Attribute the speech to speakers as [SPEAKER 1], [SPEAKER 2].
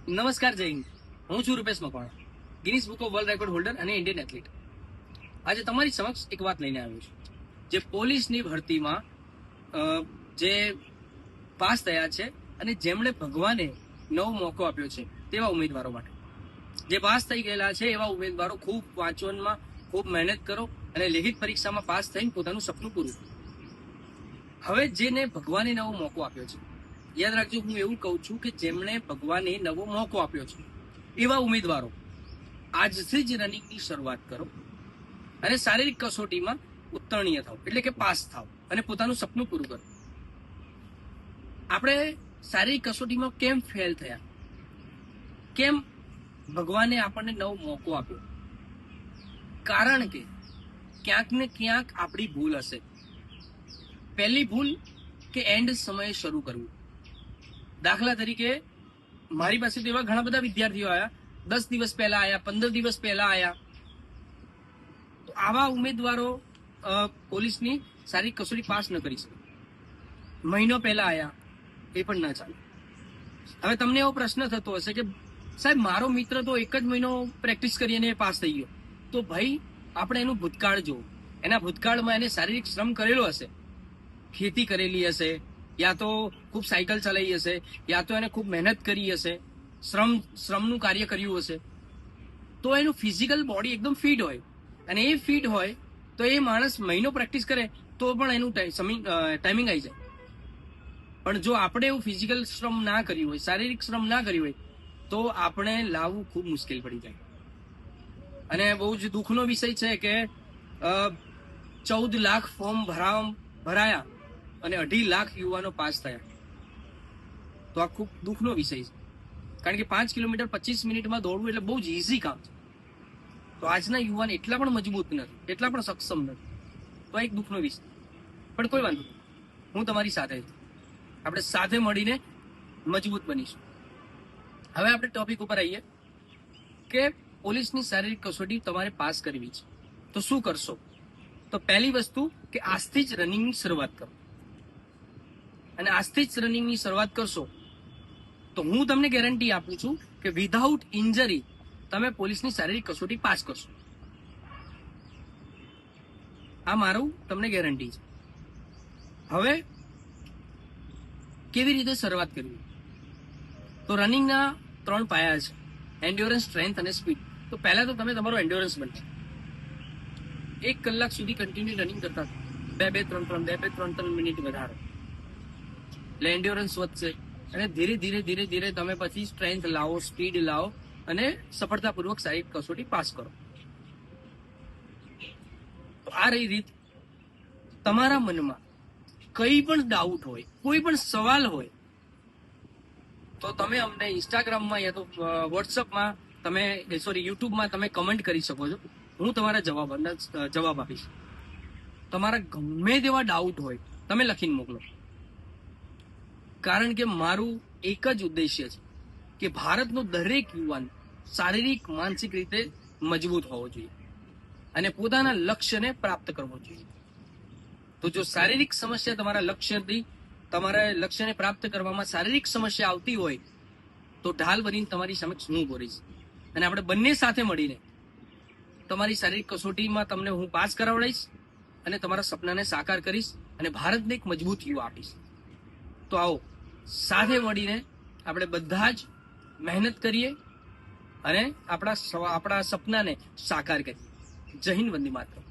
[SPEAKER 1] નમસ્કાર જય હિન્દ. હું છું Rupesh Makwana, Guinness book of world record holder અને ઇન્ડિયન એથ્લીટ. આજે તમારી સમક્ષ એક વાત લઈને આવ્યો છું. જે પોલીસની ભરતીમાં જે પાસ થયા છે અને જેમણે ભગવાને નવો મોકો આપ્યો છે તેવા ઉમેદવારો માટે. જે પાસ થઈ ગયેલા છે એવા ઉમેદવારો ખૂબ વાંચનમાં ખૂબ મહેનત કરો અને લેખિત પરીક્ષામાં પાસ થઈને પોતાનું સપનું પૂરું કરો. હવે જેને ભગવાને નવો મોકો આપ્યો છે, યાદ રાખજો, હું એવું કહું છું કે જેમણે ભગવાને નવો મોકો આપ્યો છે એવા ઉમેદવારો આજથી જ રનિંગની શરૂઆત કરો અને શારીરિક કસોટીમાં ઉત્તીર્ણ થાવ, એટલે કે પાસ થાવ અને પોતાનું સપનું પૂરું કરો. આપણે શારીરિક કસોટીમાં કેમ ફેલ થયા, કેમ ભગવાને આપણને નવો મોકો આપ્યો? કારણ કે ક્યાંક ને ક્યાંક આપણી ભૂલ હશે. પહેલી ભૂલ કે એન્ડ સમયે શરૂ કરવું. દાખલા તરીકે મારી પાસે તો એવા ઘણા બધા વિદ્યાર્થીઓ આવ્યા, 10 દિવસ પહેલા આવ્યા, 15 દિવસ પહેલા આવ્યા. તો આવા ઉમેદવારો પોલીસની શારીરિક કસોટી પાસ ન કરી શકે. મહિનો પહેલા આવ્યા, એ પણ ના ચાલે. હવે તમને એવો પ્રશ્ન થતો હશે કે સાહેબ, મારો મિત્ર તો એક જ મહિનો પ્રેક્ટિસ કરીને પાસ થઈ ગયો. તો ભાઈ, આપણે એનું ભૂતકાળ જોવું. એના ભૂતકાળમાં એને શારીરિક શ્રમ કરેલો હશે, ખેતી કરેલી હશે, યા તો ખૂબ સાયકલ ચલાવી હશે, યા તો એને ખૂબ મહેનત કરી હશે, શ્રમનું કાર્ય કર્યું હશે. તો એનું ફિઝિકલ બોડી એકદમ ફિટ હોય, અને એ ફિટ હોય તો એ માણસ મહિનો પ્રેક્ટિસ કરે તો પણ એનું ટાઈમિંગ આવી જાય. પણ જો આપણે એવું ફિઝિકલ શ્રમ ના કર્યું હોય, શારીરિક શ્રમ ના કર્યું હોય, તો આપણે લાવવું ખૂબ મુશ્કેલ પડી જાય. અને બહુ જ દુઃખનો વિષય છે કે 14 લાખ ફોર્મ ભરાયા અને 2.5 લાખ યુવાનો પાસ થયા. તો આ ખૂબ દુઃખનો વિષય છે. કારણ કે 5 કિલોમીટર 25 મિનિટમાં દોડવું એટલે બહુ જ ઇઝી કામ છે. તો આજના યુવાન એટલા પણ મજબૂત નથી, એટલા પણ સક્ષમ નથી. તો એક દુઃખનો વિષય. પણ કોઈ વાંધો નહીં, હું તમારી સાથે છું. આપણે સાથે મળીને મજબૂત બનીશું. હવે આપણે ટોપિક ઉપર આવીએ કે પોલીસની શારીરિક કસોટી તમારે પાસ કરવી છે તો શું કરશો? તો પહેલી વસ્તુ કે આજથી જ રનિંગની શરૂઆત કરો. અને આજથી જ રનિંગની શરૂઆત કરશો તો હું તમને ગેરંટી આપું છું કે વિધાઉટ ઇન્જરી તમે પોલીસની શારીરિક કસોટી પાસ કરશો. આ મારું તમને ગેરંટી છે. હવે કેવી રીતે શરૂઆત કરવી? તો રનિંગના 3 પાયા છે: એન્ડ્યોરન્સ, સ્ટ્રેન્થ અને સ્પીડ. તો પહેલા તો તમે તમારો એન્ડ્યોરન્સ બનાવો. 1 કલાક સુધી કન્ટિન્યુ રનિંગ કરતા 2-3 મિનિટ વધારો, એટલે એન્ડ્યોરન્સ વધશે. અને ધીરે ધીરે તમે પછી સ્ટ્રેન્થ લાવો, સ્પીડ લાવો અને સફળતાપૂર્વક શારીરિક કસોટી પાસ કરો. તો આ રહી રીત. તમારા મનમાં કઈ પણ ડાઉટ હોય, કોઈ પણ સવાલ હોય, તો તમે અમને ઇન્સ્ટાગ્રામમાં યા તો વોટ્સઅપમાં યુટ્યુબમાં તમે કમેન્ટ કરી શકો છો. હું તમારા જવાબ આપીશ. તમારા ગમે તેવા ડાઉટ હોય તમે લખીને મોકલો. કારણ કે મારું એક જ ઉદ્દેશ્ય છે કે ભારતનો દરેક યુવાન શારીરિક, માનસિક રીતે મજબૂત હોવો જોઈએ અને પોતાના લક્ષ્યને પ્રાપ્ત કરવો જોઈએ. તો જો શારીરિક સમસ્યા તમારા લક્ષ્યને પ્રાપ્ત કરવામાં શારીરિક સમસ્યા આવતી હોય તો ઢાલ બનીને તમારી સમક્ષ હું ઉભો રહીશ. અને આપણે બંને સાથે મળીને તમારી શારીરિક કસોટીમાં તમને હું પાસ કરાવડાવીશ અને તમારા સપનાને સાકાર કરીશ અને ભારતને એક મજબૂત યુવા આપીશ. તો આવો સાથે મળીને આપણે બધા જ મહેનત કરીએ અને આપણા સપનાને સાકાર કરીએ. જય હિન્દ, વંદે માતરમ.